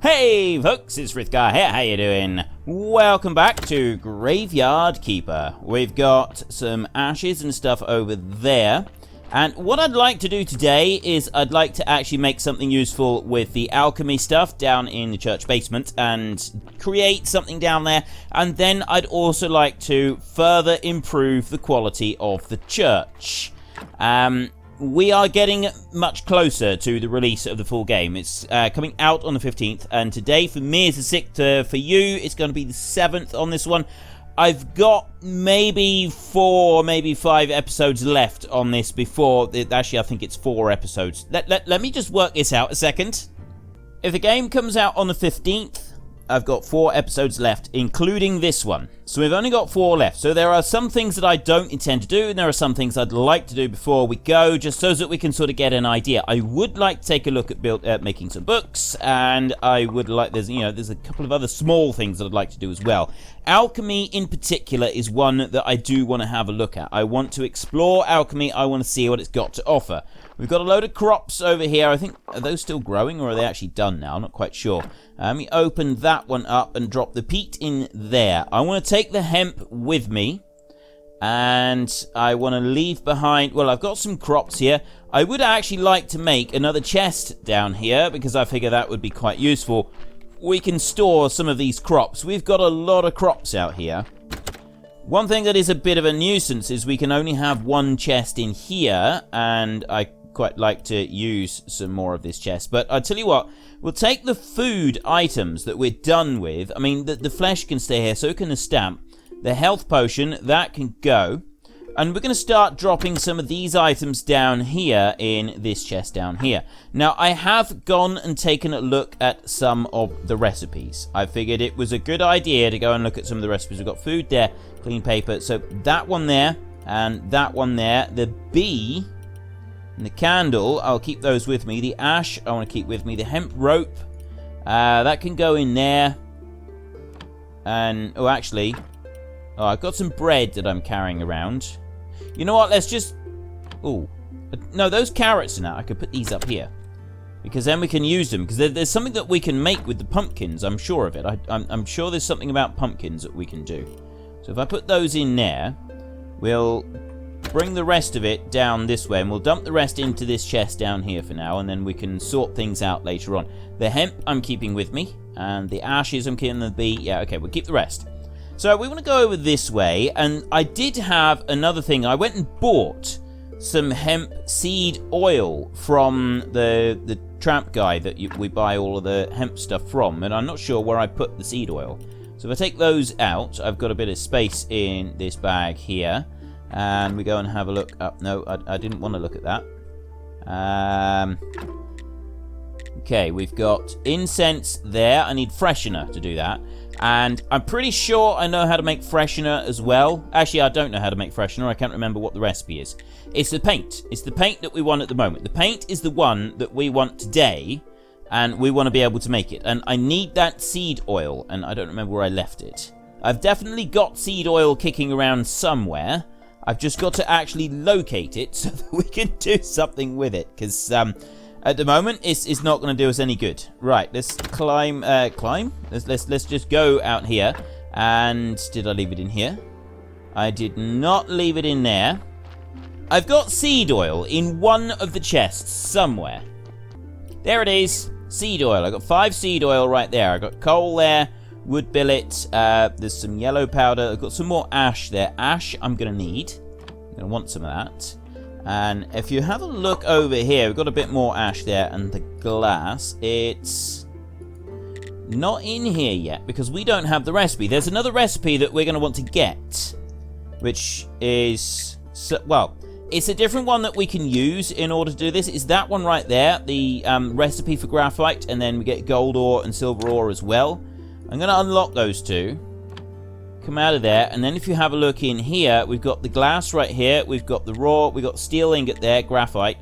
Hey folks, it's Frithgar here, how you doing? Welcome back to Graveyard Keeper. We've got some ashes and stuff over there. And what I'd like to do today is I'd like to actually make something useful with the alchemy stuff down in the church basement and create something down there. And then I'd also like to further improve the quality of the church. We are getting much closer to the release of the full game. It's coming out on the 15th, and today for me is the 6th. For you, it's going to be the 7th on this one. I've got maybe 4, maybe 5 episodes left on this before... Actually, I think it's 4 episodes. Let me just work this out a second. If the game comes out on the 15th, I've got 4 episodes left, including this one. So we've only got 4 left. So there are some things that I don't intend to do, and there are some things I'd like to do before we go, just so that we can sort of get an idea. I would like to take a look at making some books, and I would like... There's a couple of other small things that I'd like to do as well. Alchemy, in particular, is one that I do want to have a look at. I want to explore alchemy. I want to see what it's got to offer. We've got a load of crops over here. I think, are those still growing, or are they actually done now? I'm not quite sure. Let me open that one up and drop the peat in there. I want to take the hemp with me, and I want to leave behind... Well, I've got some crops here. I would actually like to make another chest down here, because I figure that would be quite useful. We can store some of these crops. We've got a lot of crops out here. One thing that is a bit of a nuisance is we can only have one chest in here, and I quite like to use some more of this chest. But I tell you what, we'll take the food items that we're done with. I mean, the flesh can stay here, so can the stamp. The health potion, that can go. And we're going to start dropping some of these items down here in this chest down here. Now, I have gone and taken a look at some of the recipes. I figured it was a good idea to go and look at some of the recipes. We've got food there, clean paper. So that one there and that one there. The bee and the candle, I'll keep those with me. The ash, I want to keep with me. The hemp rope, that can go in there. And, oh, actually... Oh, I've got some bread that I'm carrying around. You know what? Let's just... Oh. No, those carrots and that, I could put these up here. Because then we can use them. Because there's something that we can make with the pumpkins. I'm sure of it. I'm sure there's something about pumpkins that we can do. So if I put those in there, we'll bring the rest of it down this way. And we'll dump the rest into this chest down here for now. And then we can sort things out later on. The hemp I'm keeping with me. And the ashes I'm keeping the bee. Yeah, okay, we'll keep the rest. So we want to go over this way, and I did have another thing. I went and bought some hemp seed oil from the tramp guy that we buy all of the hemp stuff from, and I'm not sure where I put the seed oil. So if I take those out, I've got a bit of space in this bag here, and we go and have a look up. No, I didn't want to look at that. Okay, we've got incense there. I need freshener to do that. And I'm pretty sure I know how to make freshener as well. Actually, I don't know how to make freshener. I can't remember what the recipe is. It's the paint. It's the paint that we want at the moment. The paint is the one that we want today, and we want to be able to make it. And I need that seed oil, and I don't remember where I left it. I've definitely got seed oil kicking around somewhere. I've just got to actually locate it so that we can do something with it, because... at the moment, it's not going to do us any good. Right, let's climb. Let's just go out here. And did I leave it in here? I did not leave it in there. I've got seed oil in one of the chests somewhere. There it is. Seed oil. I've got 5 seed oil right there. I've got coal there. Wood billet. There's some yellow powder. I've got some more ash there. Ash I'm going to need. I'm going to want some of that. And if you have a look over here, we've got a bit more ash there, and the glass, it's not in here yet, because we don't have the recipe. There's another recipe that we're going to want to get, which is, well, it's a different one that we can use in order to do this. It's that one right there, the recipe for graphite, and then we get gold ore and silver ore as well. I'm going to unlock those two. Come out of there, and then if you have a look in here, we've got the glass right here, we've got the raw, we've got steel ingot there, graphite,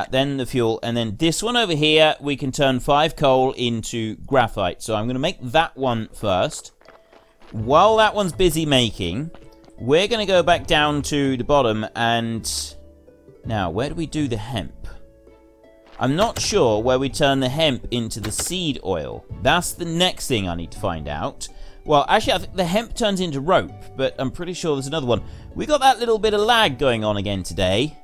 then the fuel, and then this one over here, we can turn 5 coal into graphite. So I'm going to make that one first. While that one's busy making, we're going to go back down to the bottom, and now, where do we do the hemp? I'm not sure where we turn the hemp into the seed oil. That's the next thing I need to find out. Well, actually, I think the hemp turns into rope, but I'm pretty sure there's another one. We got that little bit of lag going on again today.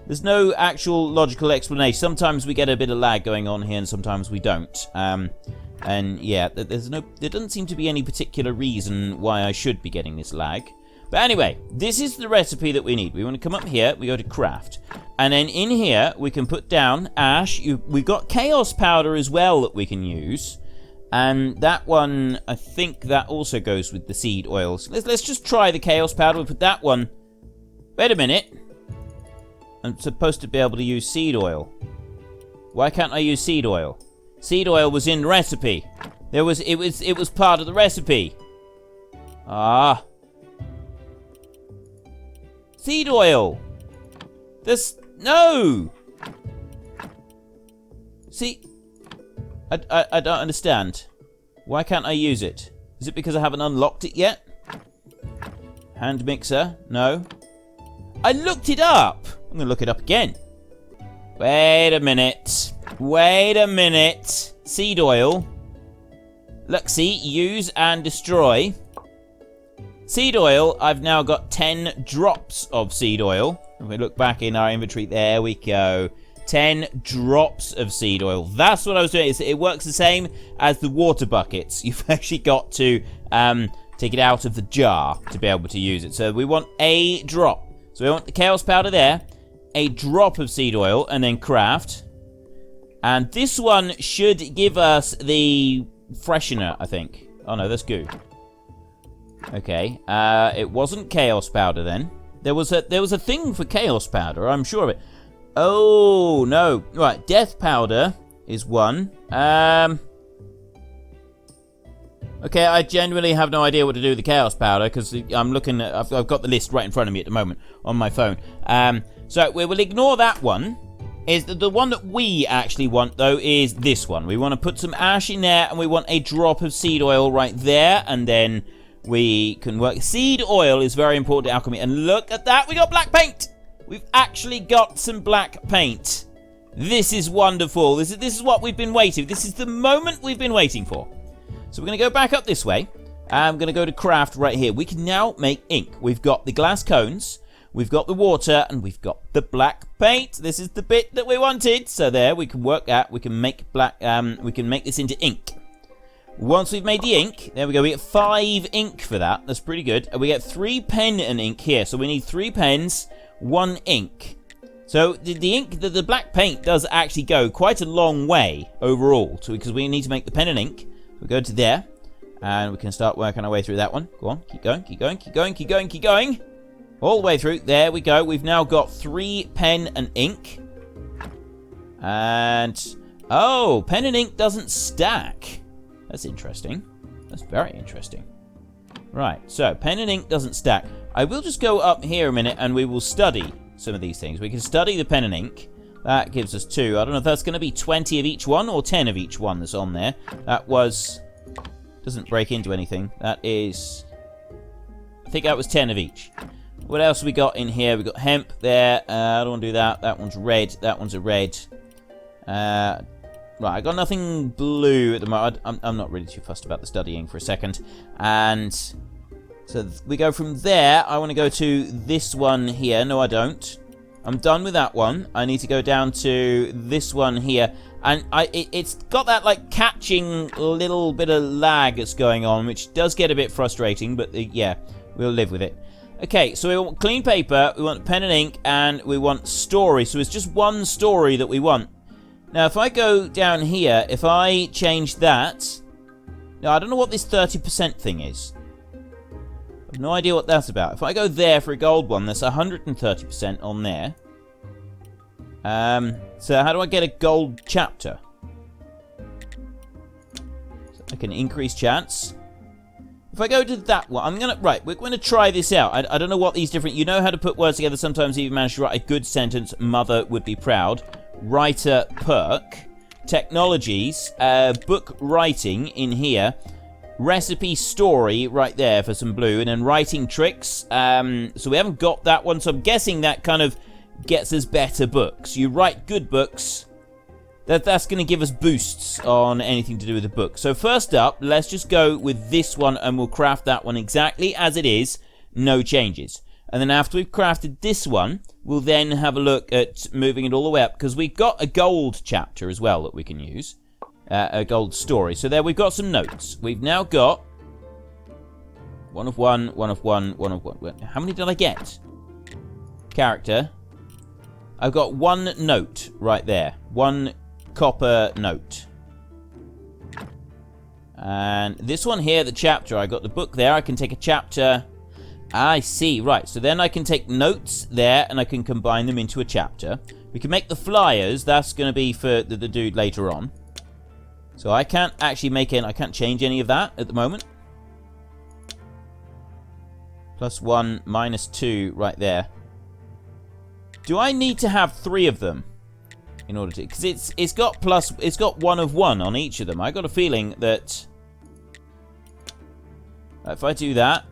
There's no actual logical explanation. Sometimes we get a bit of lag going on here, and sometimes we don't. And yeah, there doesn't seem to be any particular reason why I should be getting this lag. But anyway, this is the recipe that we need. We want to come up here, we go to craft. And then in here, we can put down ash. We've got chaos powder as well that we can use. And that one, I think that also goes with the seed oils. Let's just try the chaos powder. We'll put that one. Wait a minute. I'm supposed to be able to use seed oil. Why can't I use seed oil? Seed oil was in the recipe. It was part of the recipe. Ah. Seed oil. No. See, I don't understand. Why can't I use it? Is it because I haven't unlocked it yet? Hand mixer? No. I looked it up. I'm going to look it up again. Wait a minute. Wait a minute. Seed oil. Look, see, use and destroy. Seed oil, I've now got 10 drops of seed oil. If we look back in our inventory, there we go. 10 drops of seed oil. That's what I was doing. It works the same as the water buckets. You've actually got to take it out of the jar to be able to use it. So we want a drop. So we want the chaos powder there, a drop of seed oil, and then craft. And this one should give us the freshener, I think. Oh no, that's goo. Okay, it wasn't chaos powder then. There was a thing for chaos powder, I'm sure of it. Oh, no. Right, death powder is one. Okay, I genuinely have no idea what to do with the chaos powder, because I'm looking at... I've got the list right in front of me at the moment on my phone. So we will ignore that one. The one that we actually want, though, is this one. We want to put some ash in there, and we want a drop of seed oil right there, and then we can work... Seed oil is very important to alchemy, and look at that, we got black paint! We've actually got some black paint. This is wonderful. This is what we've been waiting. This is the moment we've been waiting for. So we're going to go back up this way. I'm going to go to craft right here. We can now make ink. We've got the glass cones, we've got the water, and we've got the black paint. This is the bit that we wanted. So there, we can work out. We can make black. We can make this into ink. Once we've made the ink, there we go. We get 5 ink for that. That's pretty good. And we get 3 pen and ink here. So we need 3 pens, 1 ink. So the ink, the black paint does actually go quite a long way overall. So because we need to make the pen and ink. We go to there, and we can start working our way through that one. Go on, keep going, keep going, keep going, keep going, keep going. All the way through. There we go. We've now got 3 pen and ink. And, oh, pen and ink doesn't stack. That's interesting. That's very interesting. Right, so pen and ink doesn't stack. I will just go up here a minute, and we will study some of these things. We can study the pen and ink. That gives us 2. I don't know if that's going to be 20 of each one or 10 of each one that's on there. That was... doesn't break into anything. That is... I think that was 10 of each. What else have we got in here? We've got hemp there. I don't want to do that. That one's red. That one's a red. Right, I got nothing blue at the moment. I'm not really too fussed about the studying for a second. And... so we go from there. I want to go to this one here. No, I don't. I'm done with that one. I need to go down to this one here. And it's got that, like, catching little bit of lag that's going on, which does get a bit frustrating, but, yeah, we'll live with it. Okay, so we want clean paper, we want pen and ink, and we want story. So it's just one story that we want. Now, if I go down here, if I change that... now, I don't know what this 30% thing is. I've no idea what that's about. If I go there for a gold one, that's 130% on there. So how do I get a gold chapter? So I can increase chance. If I go to that one, I'm gonna... right, we're going to try this out. I don't know what these different... you know how to put words together. Sometimes you manage to write a good sentence. Mother would be proud. Writer, Perk. Technologies. Book writing in here. Recipe story right there for some blue, and then writing tricks. So we haven't got that one, so I'm guessing that kind of gets us better books. You write good books, that's going to give us boosts on anything to do with the book. So first up, let's just go with this one, and we'll craft that one exactly as it is, no changes. And then after we've crafted this one, we'll then have a look at moving it all the way up, because we've got a gold chapter as well that we can use, a gold story. So there we've got some notes. We've now got 1 of 1, 1 of 1, 1 of 1. How many did I get? Character. I've got 1 note right there. 1 copper note. And this one here, the chapter, I got the book there. I can take a chapter. I see, right. So then I can take notes there and I can combine them into a chapter. We can make the flyers. That's going to be for the dude later on. So I can't actually I can't change any of that at the moment. +1, -2 right there. Do I need to have 3 of them in order to? Because it's got 1 of 1 on each of them. I got a feeling that if I do that,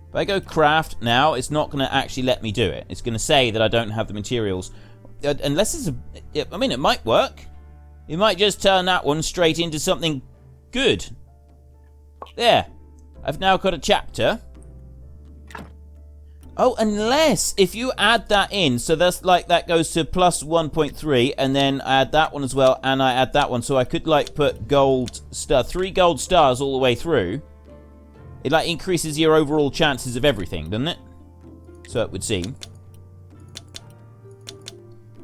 if I go craft now, it's not going to actually let me do it. It's going to say that I don't have the materials, unless it's I mean, it might work. It might just turn that one straight into something good. There, I've now got a chapter. Oh, unless if you add that in, so that's like that goes to +1.3, and then I add that one as well, and I add that one, so I could like put 3 gold stars all the way through. It like increases your overall chances of everything, doesn't it? So it would seem.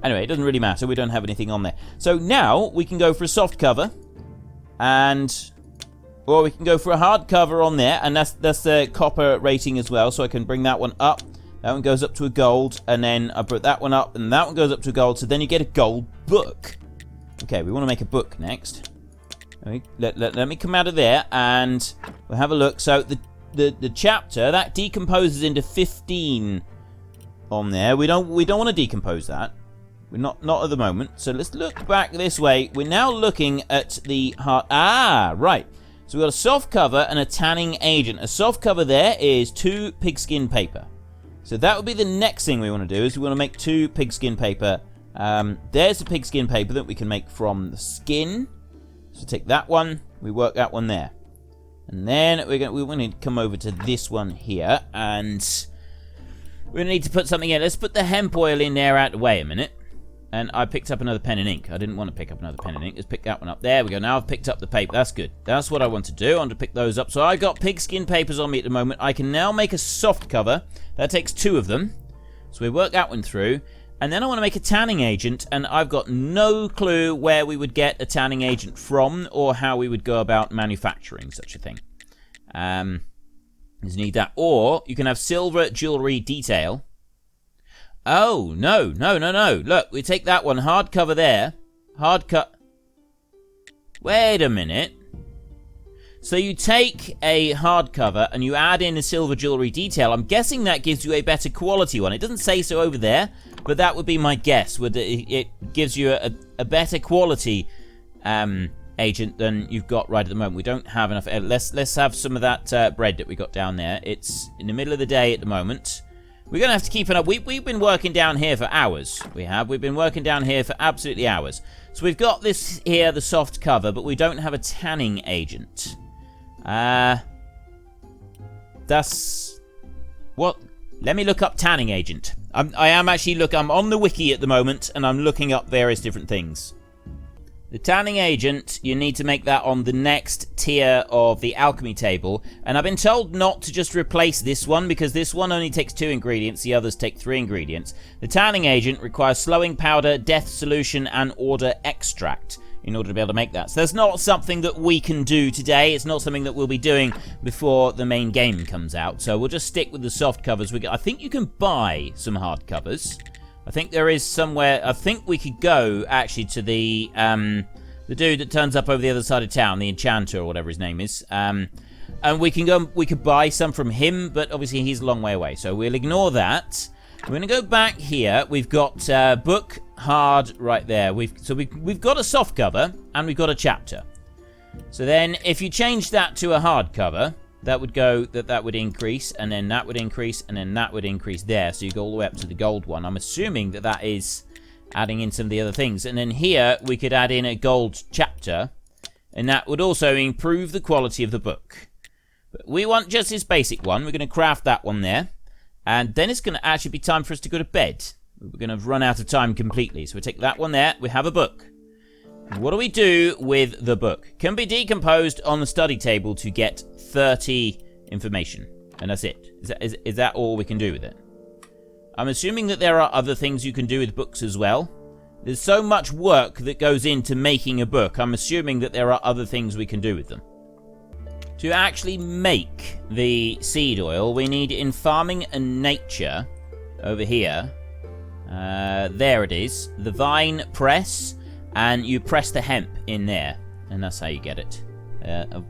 Anyway, it doesn't really matter. We don't have anything on there. So now we can go for a soft cover, or we can go for a hard cover on there, and that's the copper rating as well, so I can bring that one up. That one goes up to a gold, and then I put that one up, and that one goes up to a gold, so then you get a gold book. Okay, we want to make a book next. Let me come out of there, and we'll have a look. So the chapter, that decomposes into 15 on there. We don't want to decompose that. We're not at the moment. So let's look back this way. We're now looking at the hard... Ah, right. So we've got a soft cover and a tanning agent. A soft cover there is 2 pigskin paper. So that would be the next thing we want to do, is we want to make 2 pigskin paper. There's the pigskin paper that we can make from the skin. So take that one, we work that one there. And then we want to come over to this one here, and we're going to need to put something in. Let's put the hemp oil in there out the way a minute. And I picked up another pen and ink. I didn't want to pick up another pen and ink. Let's pick that one up. There we go. Now I've picked up the paper. That's good. That's what I want to do. I want to pick those up. So I've got pigskin papers on me at the moment. I can now make a soft cover. That takes 2 of them. So we work that one through. And then I want to make a tanning agent. And I've got no clue where we would get a tanning agent from, or how we would go about manufacturing such a thing. Just need that. Or you can have silver jewelry detail. Oh, no. Look, we take that one, hard cover there. Hard cut. Wait a minute. So you take a hardcover and you add in a silver jewelry detail. I'm guessing that gives you a better quality one. It doesn't say so over there, but that would be my guess. It gives you a better quality agent than you've got right at the moment. We don't have enough. Let's have some of that bread that we got down there. It's in the middle of the day at the moment. We're going to have to keep it up. We've been working down here for hours. We've been working down here for absolutely hours. So we've got this here, the soft cover, but we don't have a tanning agent. That's... What? Let me look up tanning agent. I'm on the wiki at the moment, and I'm looking up various different things. The tanning agent, you need to make that on the next tier of the alchemy table. And I've been told not to just replace this one, because this one only takes 2 ingredients, the others take 3 ingredients. The tanning agent requires slowing powder, death solution, and order extract in order to be able to make that. So that's not something that we can do today. It's not something that we'll be doing before the main game comes out. So we'll just stick with the soft covers. I think you can buy some hard covers. I think there is somewhere. I think we could go actually to the dude that turns up over the other side of town, the enchanter or whatever his name is. And we can go. We could buy some from him, but obviously he's a long way away, so we'll ignore that. We're going to go back here. We've got book hard right there. We've got a soft cover and we've got a chapter. So then, if you change that to a hard cover, that would go that would increase, and then that would increase, and then that would increase there. So you go all the way up to the gold one. I'm assuming that is adding in some of the other things. And then here we could add in a gold chapter, and that would also improve the quality of the book. But we want just this basic one. We're going to craft that one there, and then it's going to actually be time for us to go to bed. We're going to run out of time completely. So we take that one there. We have a book. What do we do with the book? Can be decomposed on the study table to get 30 information. And that's it. Is that all we can do with it? I'm assuming that there are other things you can do with books as well. There's so much work that goes into making a book. I'm assuming that there are other things we can do with them. To actually make the seed oil, we need in farming and nature over here. There it is. The vine press, and you press the hemp in there, and that's how you get it.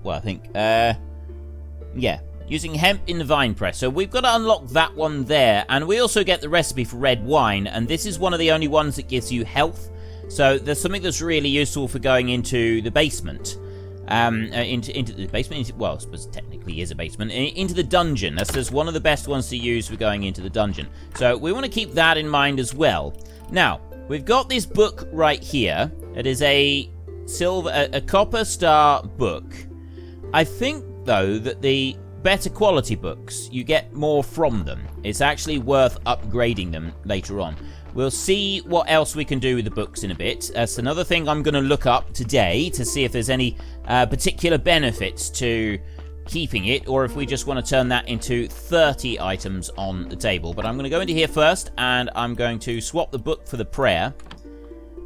Well, I think, yeah, using hemp in the vine press. So we've got to unlock that one there, and we also get the recipe for red wine, and this is one of the only ones that gives you health. So there's something that's really useful for going into the basement. Into the basement, well, I suppose it technically is a basement, into the dungeon. That's one of the best ones to use for going into the dungeon. So we want to keep that in mind as well. Now, we've got this book right here. It is a copper star book. I think, though, that the better quality books, you get more from them. It's actually worth upgrading them later on. We'll see what else we can do with the books in a bit. That's another thing I'm going to look up today to see if there's any particular benefits to keeping it, or if we just want to turn that into 30 items on the table. But I'm going to go into here first, and I'm going to swap the book for the prayer.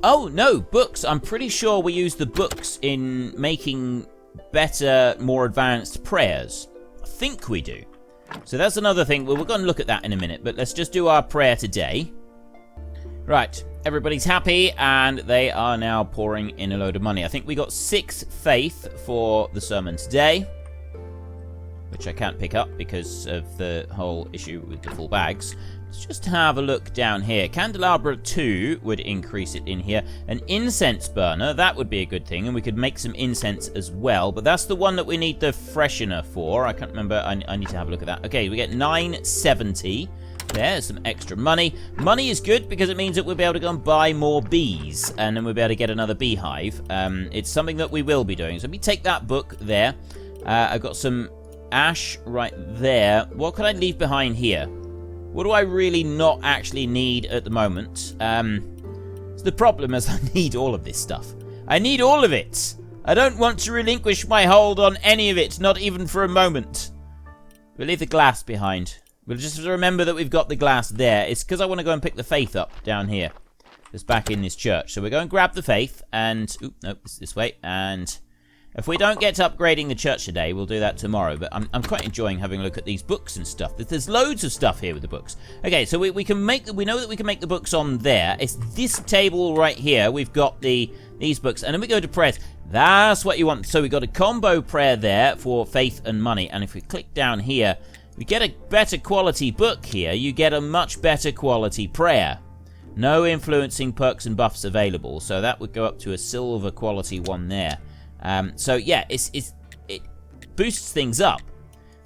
Oh, no, books. I'm pretty sure we use the books in making better, more advanced prayers. I think we do. So that's another thing. Well, we're going to look at that in a minute, but let's just do our prayer today. Right, everybody's happy, and they are now pouring in a load of money. I think we got 6 faith for the sermon today, which I can't pick up because of the whole issue with the full bags. Let's just have a look down here. Candelabra 2 would increase it in here. An incense burner, that would be a good thing, and we could make some incense as well, but that's the one that we need the freshener for. I can't remember. I need to have a look at that. Okay, we get 970. There's some extra money. Money is good because it means that we'll be able to go and buy more bees, and then we'll be able to get another beehive. It's something that we will be doing. So let me take that book there. I've got some ash right there. What can I leave behind here? What do I really not actually need at the moment? So the problem is I need all of this stuff. I need all of it. I don't want to relinquish my hold on any of it, not even for a moment. We'll leave the glass behind. We'll just remember that we've got the glass there. It's because I want to go and pick the faith up down here. It's back in this church. So we're going to grab the faith and... Oop, nope, it's this way. And if we don't get to upgrading the church today, we'll do that tomorrow. But I'm quite enjoying having a look at these books and stuff. There's loads of stuff here with the books. Okay, so we can make... We know that we can make the books on there. It's this table right here. We've got these books. And then we go to prayers. That's what you want. So we've got a combo prayer there for faith and money. And if we click down here... We get a better quality book here, you get a much better quality prayer. No influencing perks and buffs available, so that would go up to a silver quality one there. So yeah, it boosts things up.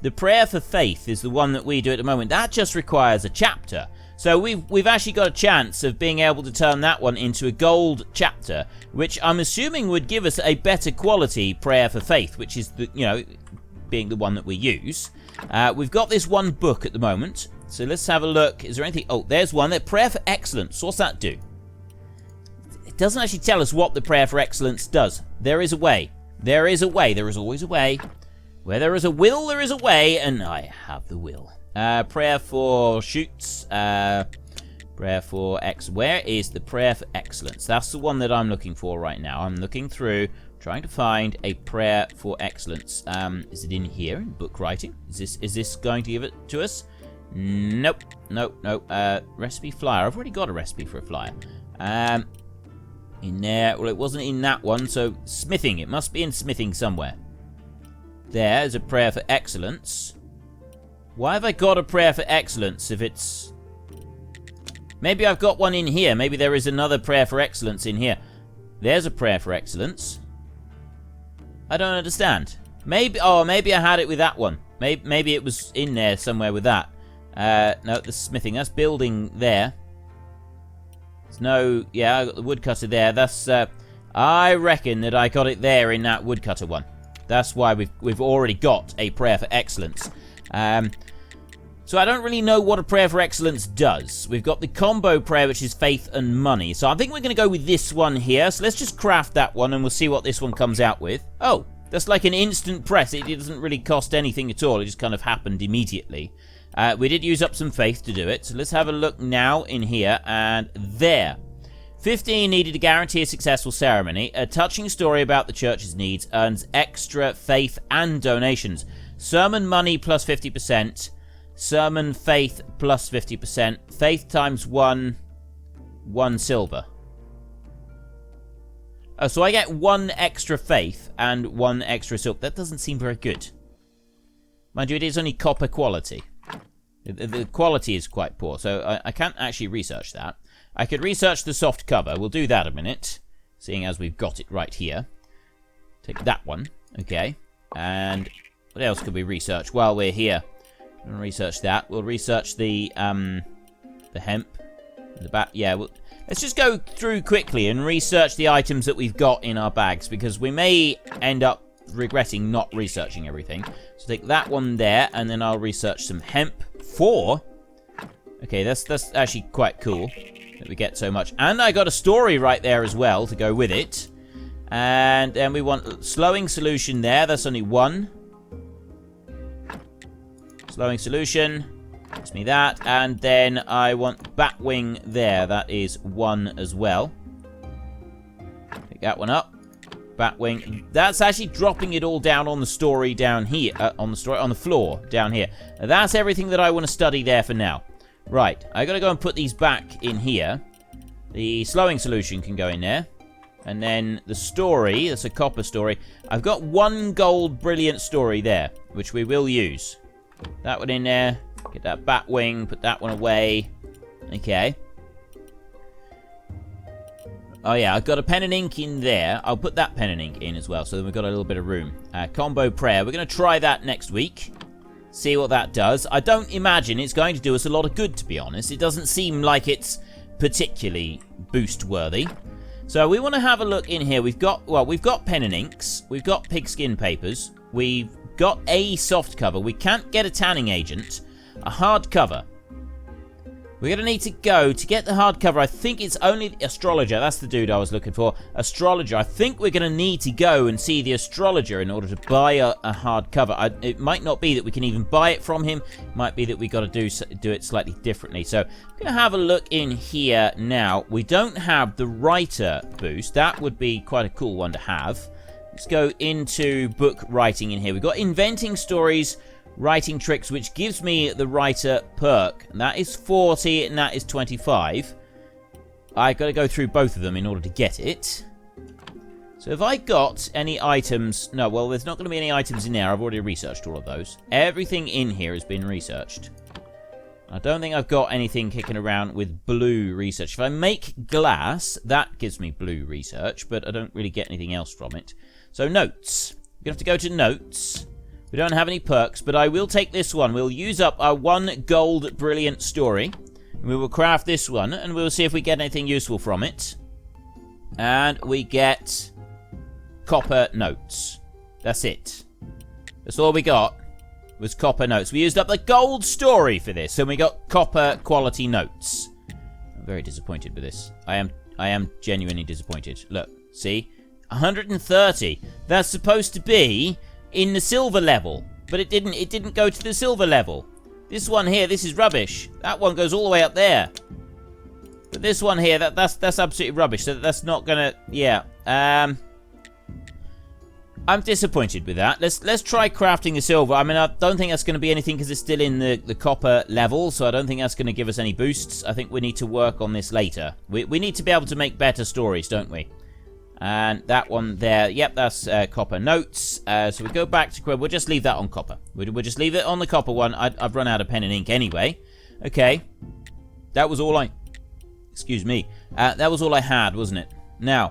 The prayer for faith is the one that we do at the moment. That just requires a chapter. So we've actually got a chance of being able to turn that one into a gold chapter, which I'm assuming would give us a better quality prayer for faith, which is the, being the one that we use. We've got this one book at the moment, so let's have a look. Is there anything? Oh, there's one there. Prayer for Excellence. What's that do? It doesn't actually tell us what the Prayer for Excellence does. There is a way. There is a way. There is always a way. Where there is a will, there is a way, and I have the will. Prayer for shoots. Prayer for Where is the Prayer for Excellence? That's the one that I'm looking for right now. I'm looking through, trying to find a prayer for excellence. Is it in here in book writing? Is this going to give it to us? Nope. Recipe flyer. I've already got a recipe for a flyer. In there. Well, it wasn't in that one, so smithing. It must be in smithing somewhere. There's a prayer for excellence. Why have I got a prayer for excellence if it's... Maybe I've got one in here. Maybe there is another prayer for excellence in here. There's a prayer for excellence. I don't understand. Maybe I had it with that one. Maybe it was in there somewhere with that. No, the smithing. That's building there. There's no... Yeah, I got the woodcutter there. That's... I reckon that I got it there in that woodcutter one. That's why we've already got a prayer for excellence. So I don't really know what a prayer for excellence does. We've got the combo prayer, which is faith and money. So I think we're going to go with this one here. So let's just craft that one, and we'll see what this one comes out with. Oh, that's like an instant press. It doesn't really cost anything at all. It just kind of happened immediately. We did use up some faith to do it. So let's have a look now in here, and there. 15 needed to guarantee a successful ceremony. A touching story about the church's needs earns extra faith and donations. Sermon money plus 50%. Sermon faith plus 50%. Faith times 1 silver. Oh, so I get 1 extra faith and 1 extra silver. That doesn't seem very good. Mind you, it is only copper quality. The quality is quite poor, so I can't actually research that. I could research the soft cover. We'll do that a minute, seeing as we've got it right here. Take that one. Okay. And what else could we research while we're here? We'll research that. We'll research the hemp. The bat. Yeah, let's just go through quickly and research the items that we've got in our bags, because we may end up regretting not researching everything. So take that one there, and then I'll research some hemp. 4? Okay, that's actually quite cool that we get so much. And I got a story right there as well to go with it. And then we want slowing solution there. That's only 1. Slowing solution. Gives me that. And then I want Batwing there. That is 1 as well. Pick that one up. Batwing. That's actually dropping it all down on the story down here. On the floor down here. That's everything that I want to study there for now. Right. I got to go and put these back in here. The slowing solution can go in there. And then the story. That's a copper story. I've got 1 gold brilliant story there, which we will use. That one in there. Get that Batwing. Put that one away. Okay. Oh yeah, I've got a pen and ink in there. I'll put that pen and ink in as well, so then we've got a little bit of room. Combo prayer. We're going to try that next week. See what that does. I don't imagine it's going to do us a lot of good, to be honest. It doesn't seem like it's particularly boost-worthy. So we want to have a look in here. We've got pen and inks. We've got pigskin papers. We've got a soft cover. We can't get a tanning agent. A hard cover. We're going to need to go to get the hardcover. I think it's only the Astrologer. That's the dude I was looking for. Astrologer. I think we're going to need to go and see the Astrologer in order to buy a hardcover. It might not be that we can even buy it from him. It might be that we got to do it slightly differently. So I'm going to have a look in here now. We don't have the writer boost. That would be quite a cool one to have. Let's go into book writing in here. We've got inventing stories, writing tricks, which gives me the writer perk. And that is 40 and that is 25. I got to go through both of them in order to get it. So have I got any items? No, well, there's not going to be any items in there. I've already researched all of those. Everything in here has been researched. I don't think I've got anything kicking around with blue research. If I make glass, that gives me blue research, but I don't really get anything else from it. So notes. We're going to have to go to notes. We don't have any perks, but I will take this one. We'll use up our 1 gold brilliant story. We will craft this one, and we'll see if we get anything useful from it. And we get copper notes. That's it. That's all we got, was copper notes. We used up the gold story for this, and we got copper quality notes. I'm very disappointed with this. I am genuinely disappointed. Look, see? 130. That's supposed to be in the silver level, but it didn't go to the silver level. This one here, this is rubbish. That one goes all the way up there. But this one here, that's absolutely rubbish. So that's not gonna, yeah. I'm disappointed with that. Let's try crafting the silver. I mean, I don't think that's going to be anything because it's still in the copper level, so I don't think that's going to give us any boosts. I think we need to work on this later. We need to be able to make better stories, don't we? And that one there, yep, that's copper notes. So we go back to, we'll just leave that on copper. We'll just leave it on the copper one. I've run out of pen and ink anyway. Okay. That was all excuse me. That was all I had, wasn't it? Now,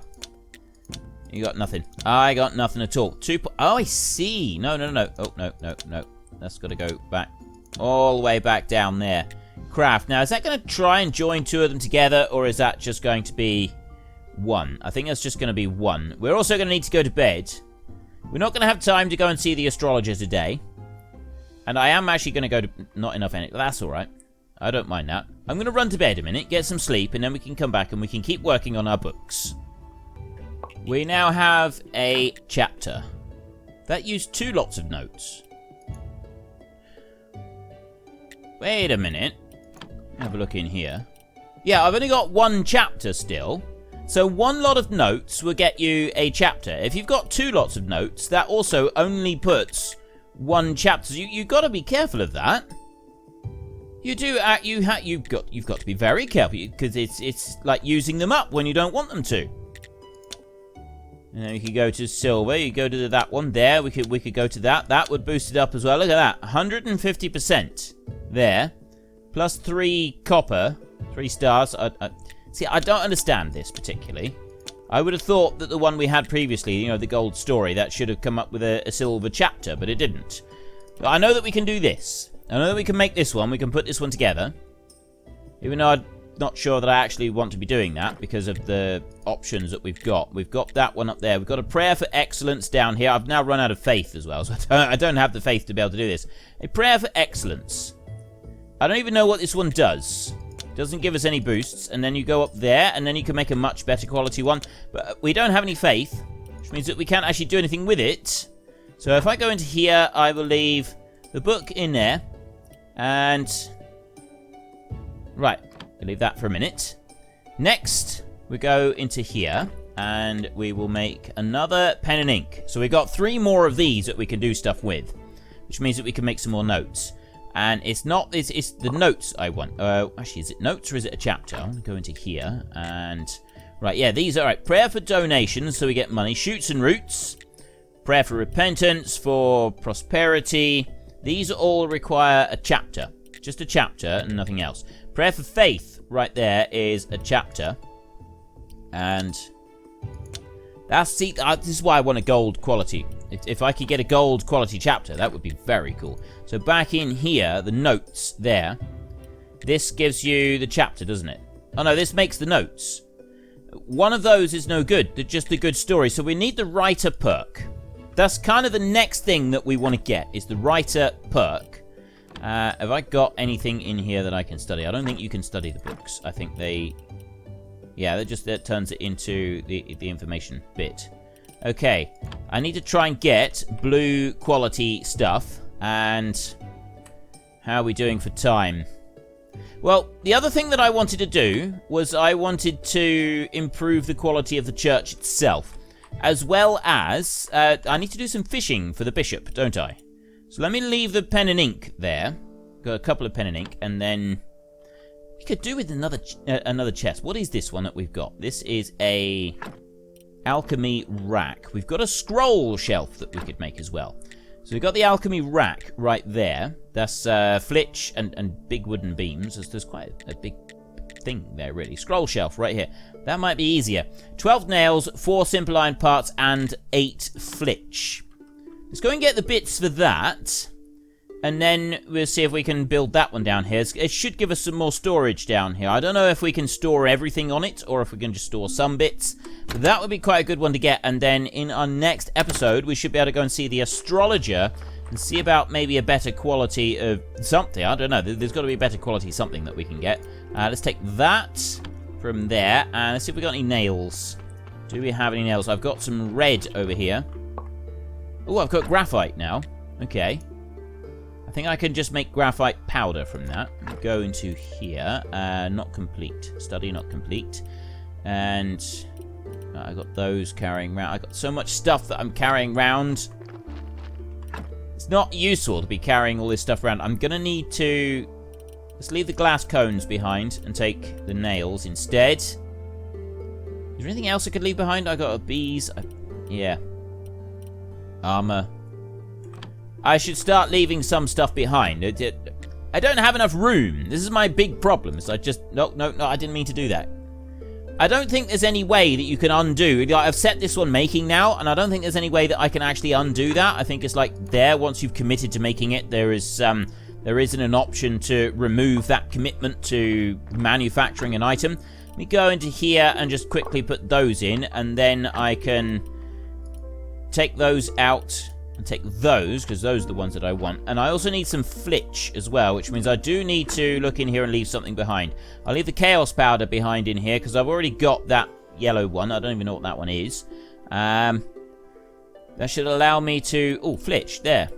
you got nothing. I got nothing at all. Oh, I see. No. Oh, no. That's got to go back all the way back down there. craft. Now, is that going to try and join two of them together, or is that just going to be one? I think that's just going to be one. We're also going to need to go to bed. We're not going to have time to go and see the astrologer today. And I am actually going to go to... Not enough energy. That's alright. I don't mind that. I'm going to run to bed a minute, get some sleep, and then we can come back and we can keep working on our books. We now have a chapter. That used 2 lots of notes. Wait a minute. Have a look in here. Yeah, I've only got 1 chapter still. So 1 lot of notes will get you a chapter. If you've got 2 lots of notes, that also only puts 1 chapter. So you've got to be careful of that. You do. You've got to be very careful because it's like using them up when you don't want them to. And then you could go to silver. You go to that one there. We could go to that. That would boost it up as well. Look at that, 150% there, plus 3 copper, 3 stars. See, I don't understand this particularly. I would have thought that the one we had previously, you know, the gold story, that should have come up with a silver chapter, but it didn't. But I know that we can do this. I know that we can make this one. We can put this one together. Even though I'm not sure that I actually want to be doing that because of the options that we've got. We've got that one up there. We've got a prayer for excellence down here. I've now run out of faith as well, so I don't have the faith to be able to do this. A prayer for excellence. I don't even know what this one does. Doesn't give us any boosts. And then you go up there, and then you can make a much better quality one. But we don't have any faith, which means that we can't actually do anything with it. So if I go into here, I will leave the book in there. And... right. I'll leave that for a minute. Next, we go into here. And we will make another pen and ink. So we've got 3 more of these that we can do stuff with. Which means that we can make some more notes. And it's not, it's the notes I want. Actually, is it notes or is it a chapter? I'm going to go into here and... right, yeah, these are right. Prayer for donations, so we get money. Shoots and roots. Prayer for repentance, for prosperity. These all require a chapter. Just a chapter and nothing else. Prayer for faith, right there, is a chapter. And... this is why I want a gold quality. If I could get a gold quality chapter, that would be very cool. So back in here, the notes there. This gives you the chapter, doesn't it? Oh no, this makes the notes. One of those is no good. They're just a good story. So we need the writer perk. That's kind of the next thing that we want to get, is the writer perk. Have I got anything in here that I can study? I don't think you can study the books. I think they... yeah, that turns it into the information bit. Okay, I need to try and get blue quality stuff. And how are we doing for time? Well, the other thing that I wanted to do was I wanted to improve the quality of the church itself. As well as, I need to do some fishing for the bishop, don't I? So let me leave the pen and ink there. Got a couple of pen and ink, and then... we could do with another chest. What is this one that we've got? This is a Alchemy Rack. We've got a scroll shelf that we could make as well. So we've got the Alchemy Rack right there. That's flitch and big wooden beams. There's quite a big thing there, really. Scroll shelf right here. That might be easier. 12 nails, 4 simple iron parts, and 8 flitch. Let's go and get the bits for that. And then we'll see if we can build that one down here. It should give us some more storage down here. I don't know if we can store everything on it, or if we can just store some bits. But that would be quite a good one to get. And then in our next episode, we should be able to go and see the Astrologer and see about maybe a better quality of something. I don't know. There's got to be a better quality something that we can get. Let's take that from there. And let's see if we got any nails. Do we have any nails? I've got some red over here. Oh, I've got graphite now. Okay. I think I can just make graphite powder from that. Go into here. Not complete. Study not complete. And I got those carrying around. I got so much stuff that I'm carrying around. It's not useful to be carrying all this stuff around. I'm going to need to... let's leave the glass cones behind and take the nails instead. Is there anything else I could leave behind? I got bees. Yeah. Armor. I should start leaving some stuff behind. I don't have enough room. This is my big problem. So I just... No, I didn't mean to do that. I don't think there's any way that you can undo. I've set this one making now, and I don't think there's any way that I can actually undo that. I think it's like there, once you've committed to making it, there's there isn't an option to remove that commitment to manufacturing an item. Let me go into here and just quickly put those in, and then I can take those out and take those, because those are the ones that I want. And I also need some flitch as well, which means I do need to look in here and leave something behind. I'll leave the chaos powder behind in here, because I've already got that yellow one. I don't even know what that one is. That should allow me to... Oh, flitch, there.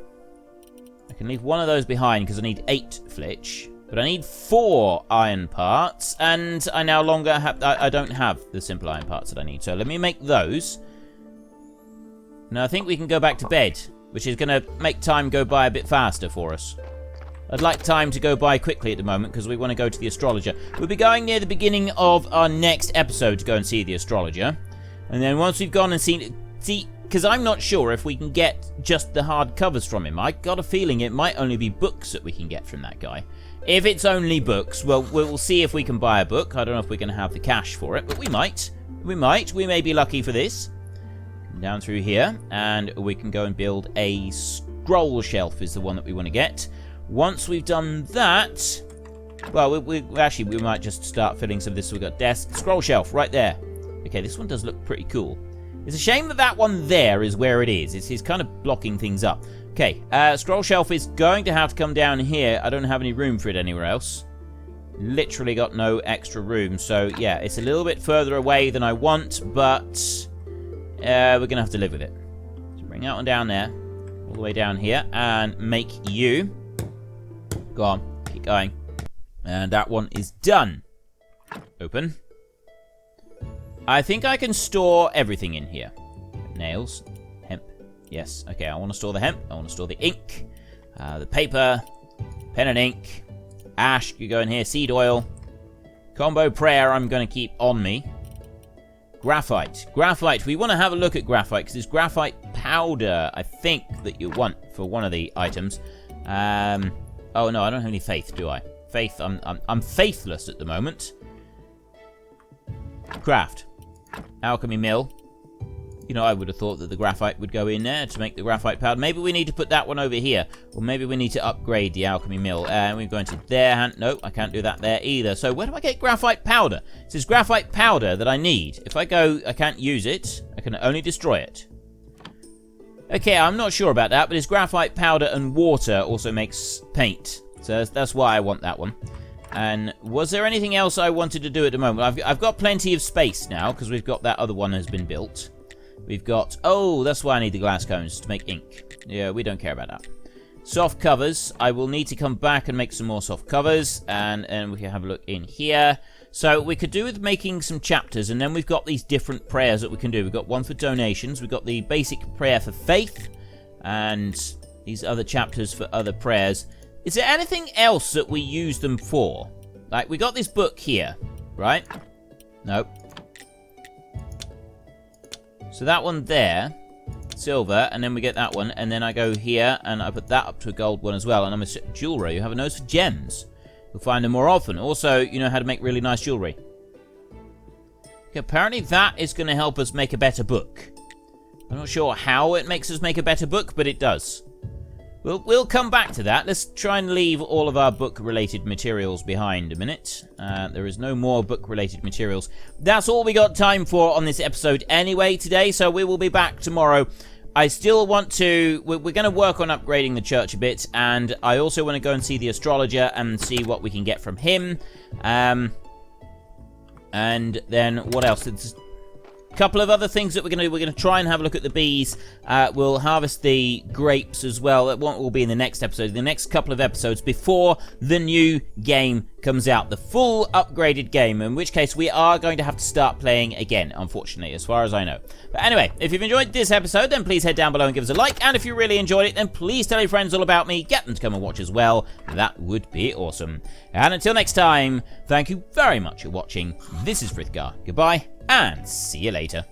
I can leave one of those behind, because I need 8 flitch. But I need 4 iron parts, and I no longer have... I don't have the simple iron parts that I need. So let me make those. Now, I think we can go back to bed, which is going to make time go by a bit faster for us. I'd like time to go by quickly at the moment, because we want to go to the Astrologer. We'll be going near the beginning of our next episode to go and see the Astrologer. And then once we've gone and seen... See, because I'm not sure if we can get just the hard covers from him. I got a feeling it might only be books that we can get from that guy. If it's only books, well, we'll see if we can buy a book. I don't know if we're going to have the cash for it, but we might. We might. We may be lucky for this. Down through here, and we can go and build a scroll shelf is the one that we want to get. Once we've done that, well, we might just start filling some of this. So we've got desk, scroll shelf right there. Okay, this one does look pretty cool. It's a shame that that one there is where it is. It's kind of blocking things up. Okay, scroll shelf is going to have to come down here. I don't have any room for it anywhere else. Literally got no extra room. So, yeah, it's a little bit further away than I want, but... we're going to have to live with it. So bring that one down there. All the way down here. And make you. Go on. Keep going. And that one is done. Open. I think I can store everything in here. Nails. Hemp. Yes. Okay, I want to store the hemp. I want to store the ink. The paper. Pen and ink. Ash. You go in here. Seed oil. Combo prayer I'm going to keep on me. Graphite. Graphite. We want to have a look at graphite because it's graphite powder, I think, that you want for one of the items. Oh, no, I don't have any faith, do I? Faith. I'm faithless at the moment. Craft. Alchemy mill. You know, I would have thought that the graphite would go in there to make the graphite powder. Maybe we need to put that one over here. Or maybe we need to upgrade the alchemy mill. And we go into there. No, I can't do that there either. So where do I get graphite powder? It says graphite powder that I need. If I go, I can't use it. I can only destroy it. Okay, I'm not sure about that. But it's graphite powder and water also makes paint. So that's why I want that one. And was there anything else I wanted to do at the moment? I've got plenty of space now because we've got that other one has been built. We've got... Oh, that's why I need the glass cones to make ink. Yeah, we don't care about that. Soft covers. I will need to come back and make some more soft covers. And we can have a look in here. So we could do with making some chapters. And then we've got these different prayers that we can do. We've got one for donations. We've got the basic prayer for faith. And these other chapters for other prayers. Is there anything else that we use them for? Like, we got this book here, right? Nope. So that one there, silver, and then we get that one, and then I go here, and I put that up to a gold one as well, and I'm a jewelry. You have a nose for gems. You'll find them more often. Also, you know how to make really nice jewelry. Okay, apparently that is going to help us make a better book. I'm not sure how it makes us make a better book, but it does. We'll come back to that. Let's try and leave all of our book-related materials behind a minute. There is no more book-related materials. That's all we got time for on this episode anyway today, so we will be back tomorrow. I still want to... We're going to work on upgrading the church a bit, and I also want to go and see the Astrologer and see what we can get from him. And then what else? It's a couple of other things that we're going to do. We're going to try and have a look at the bees. We'll harvest the grapes as well. That will be in the next episode. The next couple of episodes before the new game comes out. The full upgraded game. In which case we are going to have to start playing again, unfortunately, as far as I know. But anyway, if you've enjoyed this episode, then please head down below and give us a like. And if you really enjoyed it, then please tell your friends all about me. Get them to come and watch as well. That would be awesome. And until next time, thank you very much for watching. This is Frithgar. Goodbye. And see you later.